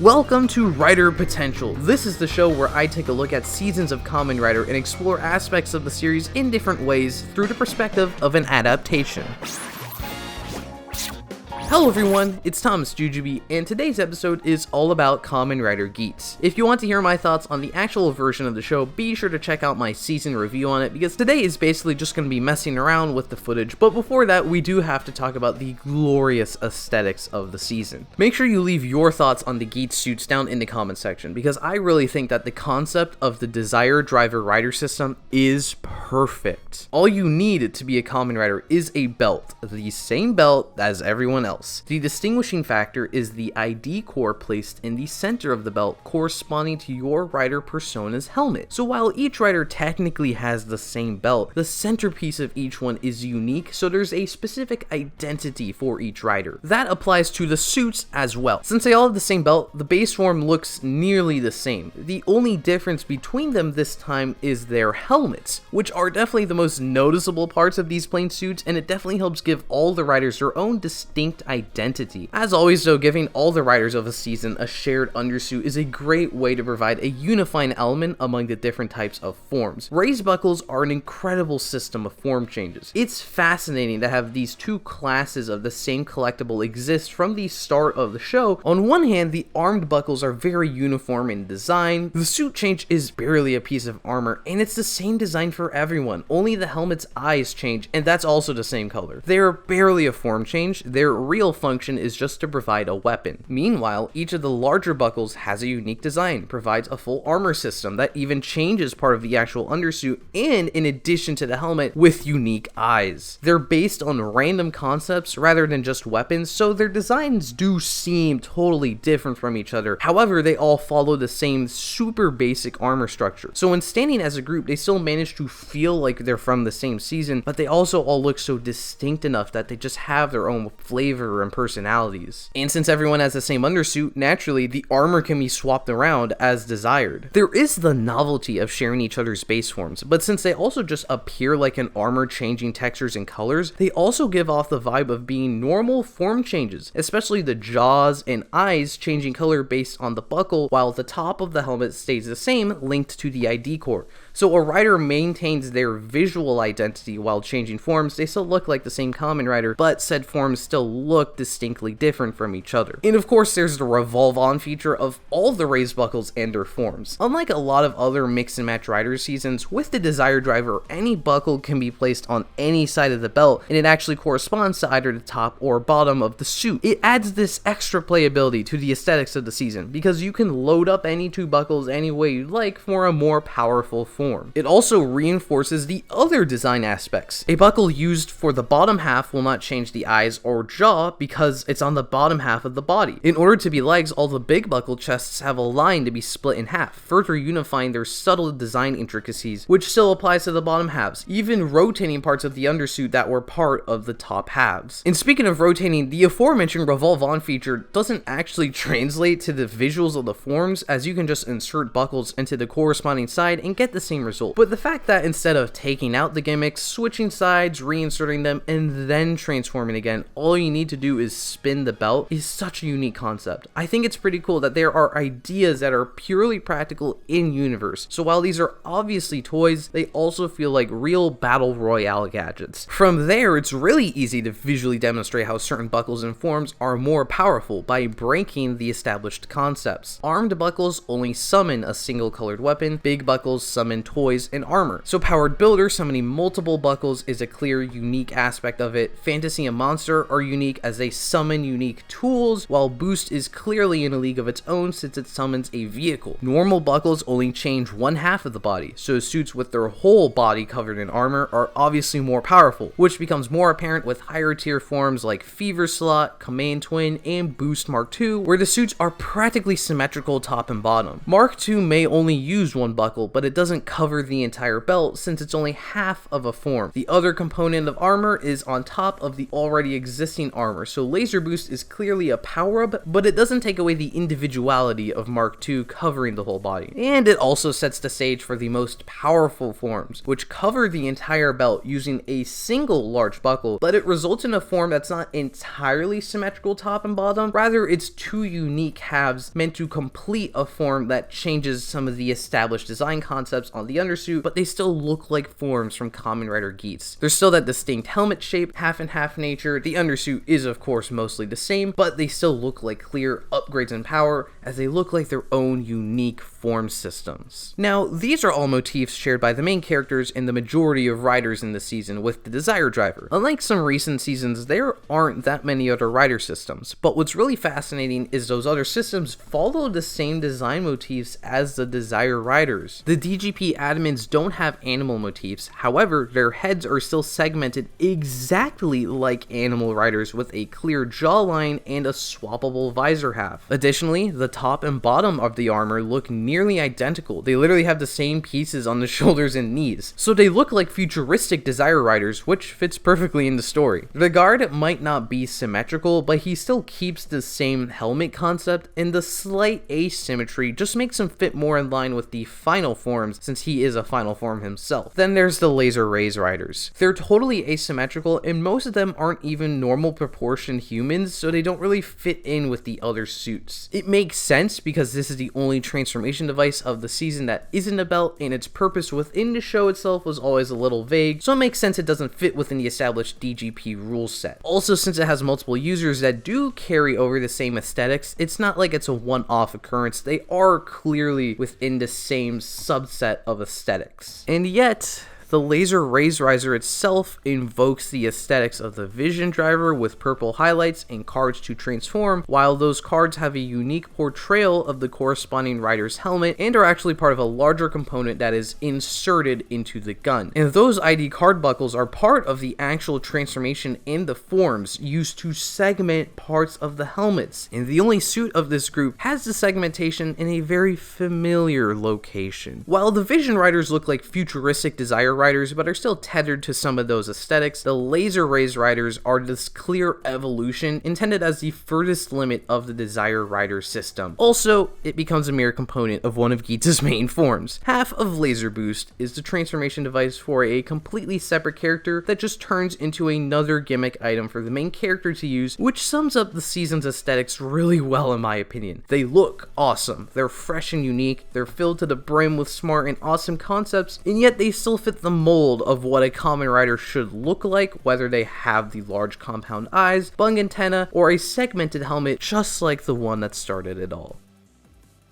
Welcome to Rider Potential. This is the show where I take a look at seasons of Kamen Rider and explore aspects of the series in different ways through the perspective of an adaptation. Hello everyone, it's thomasjujube, and today's episode is all about Kamen Rider Geats. If you want to hear my thoughts on the actual version of the show, be sure to check out my season review on it, because today is basically just going to be messing around with the footage, but before that, we do have to talk about the glorious aesthetics of the season. Make sure you leave your thoughts on the Geats suits down in the comment section, because I really think that the concept of the Desire Driver Rider system is perfect. All you need to be a Kamen Rider is a belt, the same belt as everyone else. The distinguishing factor is the ID core placed in the center of the belt, corresponding to your rider persona's helmet. So while each rider technically has the same belt, the centerpiece of each one is unique, so there's a specific identity for each rider. That applies to the suits as well. Since they all have the same belt, the base form looks nearly the same. The only difference between them this time is their helmets, which are definitely the most noticeable parts of these plain suits, and it definitely helps give all the riders their own distinct identity. As always though, giving all the riders of a season a shared undersuit is a great way to provide a unifying element among the different types of forms. Raised buckles are an incredible system of form changes. It's fascinating to have these two classes of the same collectible exist from the start of the show. On one hand, the armed buckles are very uniform in design, the suit change is barely a piece of armor, and it's the same design for everyone, only the helmet's eyes change, and that's also the same color. They're barely a form change, their real function is just to provide a weapon. Meanwhile, each of the larger buckles has a unique design, provides a full armor system that even changes part of the actual undersuit, and in addition to the helmet, with unique eyes. They're based on random concepts rather than just weapons, so their designs do seem totally different from each other. However, they all follow the same super basic armor structure. So when standing as a group, they still manage to feel like they're from the same season, but they also all look so distinct enough that they just have their own flavor and personalities. And since everyone has the same undersuit, naturally the armor can be swapped around as desired. There is the novelty of sharing each other's base forms, but since they also just appear like an armor changing textures and colors, they also give off the vibe of being normal form changes, especially the jaws and eyes changing color based on the buckle, while the top of the helmet stays the same, linked to the ID core. So a rider maintains their visual identity while changing forms. They still look like the same Kamen Rider, but said forms still look distinctly different from each other. And of course, there's the revolve on feature of all the raised buckles and their forms. Unlike a lot of other mix and match rider seasons, with the Desire Driver, any buckle can be placed on any side of the belt, and it actually corresponds to either the top or bottom of the suit. It adds this extra playability to the aesthetics of the season, because you can load up any two buckles any way you'd like for a more powerful form. It also reinforces the other design aspects. A buckle used for the bottom half will not change the eyes or jaw because it's on the bottom half of the body. In order to be legs, all the big buckle chests have a line to be split in half, further unifying their subtle design intricacies, which still applies to the bottom halves, even rotating parts of the undersuit that were part of the top halves. And speaking of rotating, the aforementioned revolve on feature doesn't actually translate to the visuals of the forms, as you can just insert buckles into the corresponding side and get the same result. But the fact that instead of taking out the gimmicks, switching sides, reinserting them, and then transforming again, all you need to do is spin the belt is such a unique concept. I think it's pretty cool that there are ideas that are purely practical in universe. So while these are obviously toys, they also feel like real battle royale gadgets. From there, it's really easy to visually demonstrate how certain buckles and forms are more powerful by breaking the established concepts. Armed buckles only summon a single colored weapon, big buckles summon toys and armor. So Powered Builder summoning multiple buckles is a clear, unique aspect of it. Fantasy and Monster are unique as they summon unique tools, while Boost is clearly in a league of its own since it summons a vehicle. Normal buckles only change one half of the body, so suits with their whole body covered in armor are obviously more powerful, which becomes more apparent with higher tier forms like Fever Slot, Command Twin, and Boost Mark II, where the suits are practically symmetrical top and bottom. Mark II may only use one buckle, but it doesn't cover the entire belt since it's only half of a form. The other component of armor is on top of the already existing armor, armor, so laser boost is clearly a power-up, but it doesn't take away the individuality of Mark II covering the whole body. And it also sets the stage for the most powerful forms, which cover the entire belt using a single large buckle, but it results in a form that's not entirely symmetrical top and bottom, rather it's two unique halves meant to complete a form that changes some of the established design concepts on the undersuit, but they still look like forms from Kamen Rider Geats. There's still that distinct helmet shape, half and half nature. The undersuit is of course mostly the same, but they still look like clear upgrades in power, as they look like their own unique form systems. Now, these are all motifs shared by the main characters and the majority of riders in the season with the Desire Driver. Unlike some recent seasons, there aren't that many other rider systems, but what's really fascinating is those other systems follow the same design motifs as the Desire Riders. The DGP admins don't have animal motifs, however, their heads are still segmented exactly like animal riders with a clear jawline and a swappable visor half. Additionally, the top and bottom of the armor look nearly identical. They literally have the same pieces on the shoulders and knees, so they look like futuristic Desire Riders, which fits perfectly in the story. The guard might not be symmetrical, but he still keeps the same helmet concept, and the slight asymmetry just makes him fit more in line with the final forms, since he is a final form himself. Then there's the Laser Rays Riders. They're totally asymmetrical, and most of them aren't even normal proportioned humans, so they don't really fit in with the other suits. It makes sense because this is the only transformation device of the season that isn't a belt, and its purpose within the show itself was always a little vague, so it makes sense it doesn't fit within the established DGP rule set. Also, since it has multiple users that do carry over the same aesthetics, it's not like it's a one-off occurrence. They are clearly within the same subset of aesthetics. And yet, the Laser Rays Riser itself invokes the aesthetics of the Vision Driver with purple highlights and cards to transform, while those cards have a unique portrayal of the corresponding rider's helmet and are actually part of a larger component that is inserted into the gun. And those ID card buckles are part of the actual transformation in the forms used to segment parts of the helmets. And the only suit of this group has the segmentation in a very familiar location. While the Vision Riders look like futuristic Desire Riders, but are still tethered to some of those aesthetics, the Laser Rays Riders are this clear evolution intended as the furthest limit of the Desire Rider system. Also, it becomes a mere component of one of Geats' main forms. Half of Laser Boost is the transformation device for a completely separate character that just turns into another gimmick item for the main character to use, which sums up the season's aesthetics really well in my opinion. They look awesome, they're fresh and unique, they're filled to the brim with smart and awesome concepts, and yet they still fit the mold of what a Kamen Rider should look like, whether they have the large compound eyes, bung antenna, or a segmented helmet just like the one that started it all.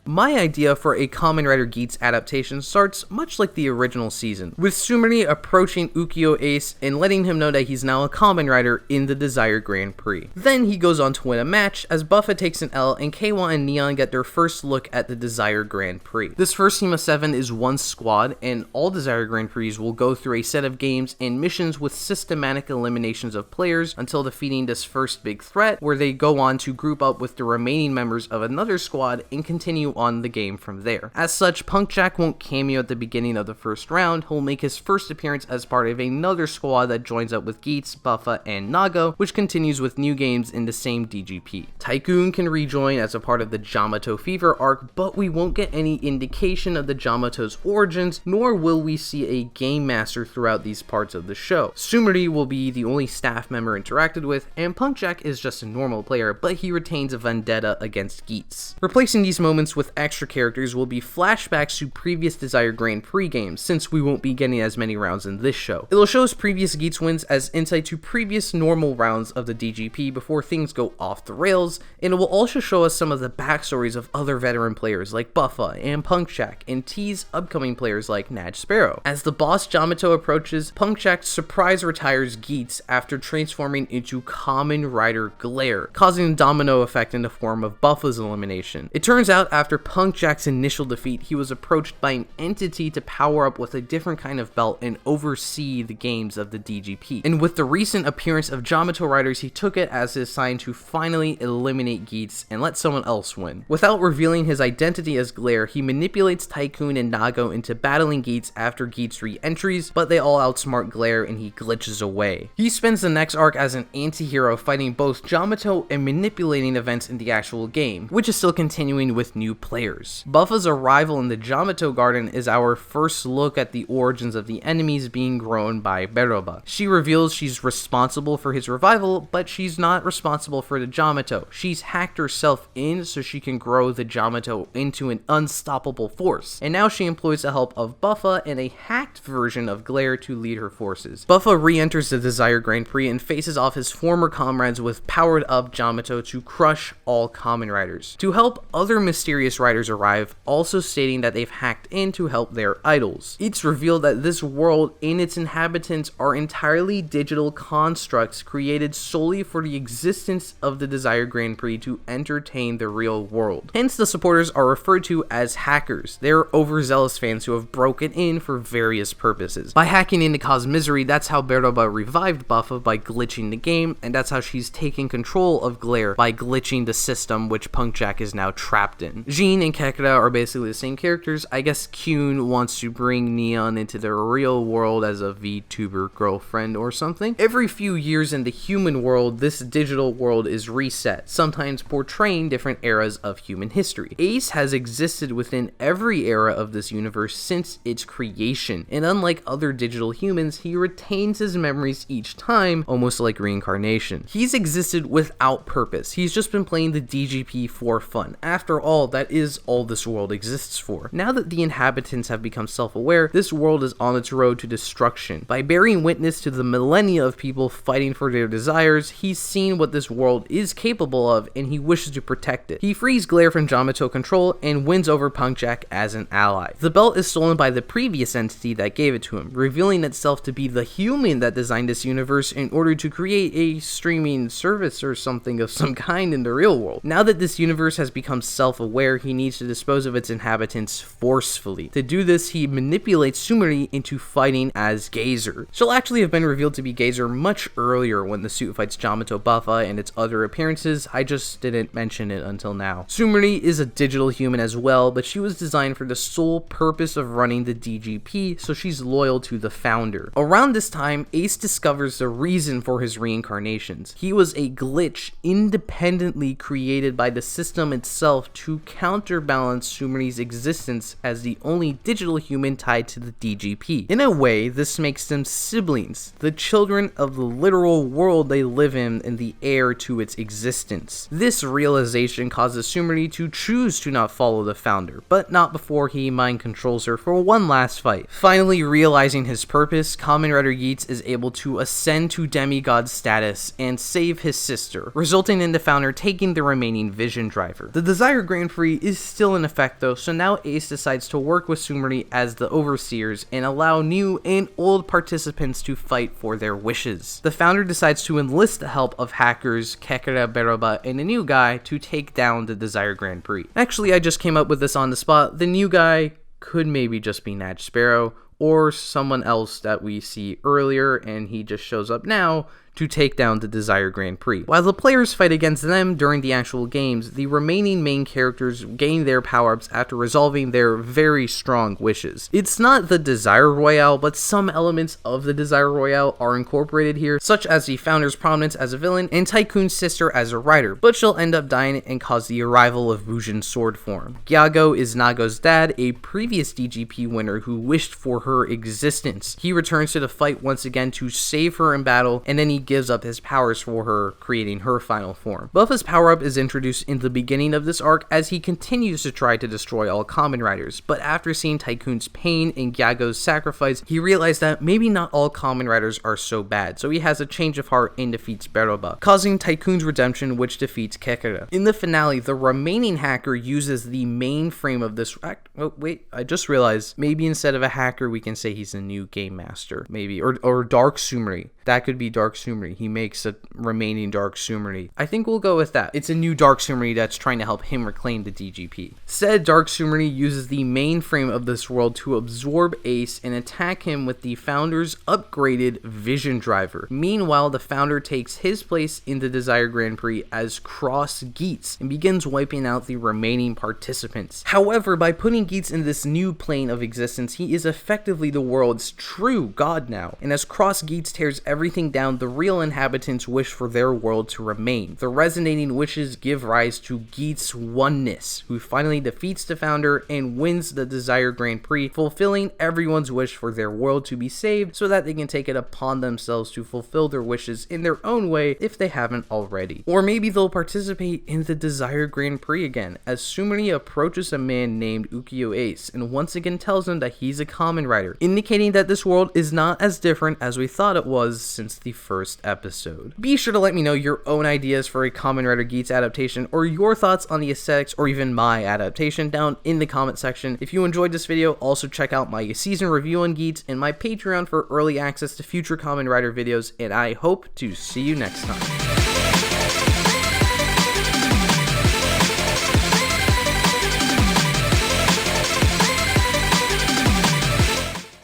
My idea for a Kamen Rider Geats adaptation starts much like the original season, with Sumeri approaching Ukyo Ace and letting him know that he's now a Kamen Rider in the Desire Grand Prix. Then he goes on to win a match as Buffa takes an L and Keiwa and Neon get their first look at the Desire Grand Prix. This first team of 7 is one squad, and all Desire Grand Prix will go through a set of games and missions with systematic eliminations of players until defeating this first big threat, where they go on to group up with the remaining members of another squad and continue on the game from there. As such, Punk Jack won't cameo at the beginning of the first round. He'll make his first appearance as part of another squad that joins up with Geats, Buffa, and Nago, which continues with new games in the same DGP. Tycoon can rejoin as a part of the Jamato Fever arc, but we won't get any indication of the Jamato's origins, nor will we see a game master throughout these parts of the show. Sumeri will be the only staff member interacted with, and Punk Jack is just a normal player, but he retains a vendetta against Geats. Replacing these moments with extra characters will be flashbacks to previous Desire Grand Prix games, since we won't be getting as many rounds in this show. It'll show us previous Geats wins as insight to previous normal rounds of the DGP before things go off the rails, and it will also show us some of the backstories of other veteran players like Buffa and Punk Jack, and tease upcoming players like Naj Sparrow. As the boss Jamato approaches, Punk Jack surprise retires Geats after transforming into Kamen Rider Glare, causing a domino effect in the form of Buffa's elimination. It turns out after after Punk Jack's initial defeat, he was approached by an entity to power up with a different kind of belt and oversee the games of the DGP. And with the recent appearance of Yamato Riders, he took it as his sign to finally eliminate Geats and let someone else win. Without revealing his identity as Glare, he manipulates Tycoon and Nago into battling Geats after Geats re-entries, but they all outsmart Glare and he glitches away. He spends the next arc as an anti-hero, fighting both Yamato and manipulating events in the actual game, which is still continuing with new players. Buffa's arrival in the Yamato Garden is our first look at the origins of the enemies being grown by Beroba. She reveals she's responsible for his revival, but she's not responsible for the Yamato. She's hacked herself in so she can grow the Yamato into an unstoppable force, and now she employs the help of Buffa and a hacked version of Glare to lead her forces. Buffa re-enters the Desire Grand Prix and faces off his former comrades with powered up Yamato to crush all Kamen Riders. To help, other mysterious riders arrive, also stating that they've hacked in to help their idols. It's revealed that this world and its inhabitants are entirely digital constructs created solely for the existence of the Desire Grand Prix to entertain the real world. Hence, the supporters are referred to as hackers. They're overzealous fans who have broken in for various purposes. By hacking in to cause misery, that's how Beroba revived Buffa by glitching the game, and that's how she's taken control of Glare by glitching the system which Punk Jack is now trapped in. Jean and Kekra are basically the same characters. I guess Kyun wants to bring Neon into the real world as a VTuber girlfriend or something. Every few years in the human world, this digital world is reset, sometimes portraying different eras of human history. Ace has existed within every era of this universe since its creation, and unlike other digital humans, he retains his memories each time, almost like reincarnation. He's existed without purpose. He's just been playing the DGP for fun. After all, that is all this world exists for. Now that the inhabitants have become self-aware, this world is on its road to destruction. By bearing witness to the millennia of people fighting for their desires, he's seen what this world is capable of, and he wishes to protect it. He frees Glare from Yamato control and wins over Punk Jack as an ally. The belt is stolen by the previous entity that gave it to him, revealing itself to be the human that designed this universe in order to create a streaming service or something of some kind in the real world. Now that this universe has become self-aware, he needs to dispose of its inhabitants forcefully. To do this, he manipulates Sumeri into fighting as Gazer. She'll actually have been revealed to be Gazer much earlier when the suit fights Yamato Buffa and its other appearances. I just didn't mention it until now. Sumeri is a digital human as well, but she was designed for the sole purpose of running the DGP, so she's loyal to the founder. Around this time, Ace discovers the reason for his reincarnations. He was a glitch independently created by the system itself to counterbalance Sumeri's existence as the only digital human tied to the DGP. In a way, this makes them siblings, the children of the literal world they live in and the heir to its existence. This realization causes Sumeri to choose to not follow the founder, but not before he mind controls her for one last fight. Finally realizing his purpose, Kamen Rider Geats is able to ascend to demigod status and save his sister, resulting in the founder taking the remaining Vision Driver. The Desire Grand Prix is still in effect though, so now Ace decides to work with Sumeri as the overseers and allow new and old participants to fight for their wishes. The founder decides to enlist the help of hackers, Kekra, Beroba, and a new guy to take down the Desire Grand Prix. Actually, I just came up with this on the spot. The new guy could maybe just be Natch Sparrow, or someone else that we see earlier and he just shows up now to take down the Desire Grand Prix. While the players fight against them during the actual games, the remaining main characters gain their power-ups after resolving their very strong wishes. It's not the Desire Royale, but some elements of the Desire Royale are incorporated here, such as the founder's prominence as a villain and Tycoon's sister as a rider, but she'll end up dying and cause the arrival of Bujin's sword form. Gyago is Nago's dad, a previous DGP winner who wished for her existence. He returns to the fight once again to save her in battle, and then he gives up his powers for her, creating her final form. Buffa's power-up is introduced in the beginning of this arc as he continues to try to destroy all Kamen Riders, but after seeing Tycoon's pain and Gyago's sacrifice, he realized that maybe not all Kamen Riders are so bad, so he has a change of heart and defeats Beroba, causing Tycoon's redemption, which defeats Kekra. In the finale, the remaining hacker uses the mainframe of this oh wait, I just realized, maybe instead of a hacker we can say he's a new game master, maybe, or Dark Sumeri. That could be Dark Sumri. He makes a remaining Dark Sumri. I think we'll go with that. It's a new Dark Sumri that's trying to help him reclaim the DGP. Said Dark Sumri uses the mainframe of this world to absorb Ace and attack him with the Founder's upgraded Vision Driver. Meanwhile, the Founder takes his place in the Desire Grand Prix as Cross Geats and begins wiping out the remaining participants. However, by putting Geats in this new plane of existence, he is effectively the world's true god now. And as Cross Geats tears everything down, the real inhabitants wish for their world to remain. The resonating wishes give rise to Geats' oneness, who finally defeats the Founder and wins the Desire Grand Prix, fulfilling everyone's wish for their world to be saved so that they can take it upon themselves to fulfill their wishes in their own way if they haven't already. Or maybe they'll participate in the Desire Grand Prix again, as Sumri approaches a man named Ukiyo Ace and once again tells him that he's a Kamen Rider, indicating that this world is not as different as we thought it was since the first episode. Be sure to let me know your own ideas for a Kamen Rider Geats adaptation, or your thoughts on the aesthetics or even my adaptation down in the comment section. If you enjoyed this video, also check out my season review on Geats and my Patreon for early access to future Kamen Rider videos, and I hope to see you next time.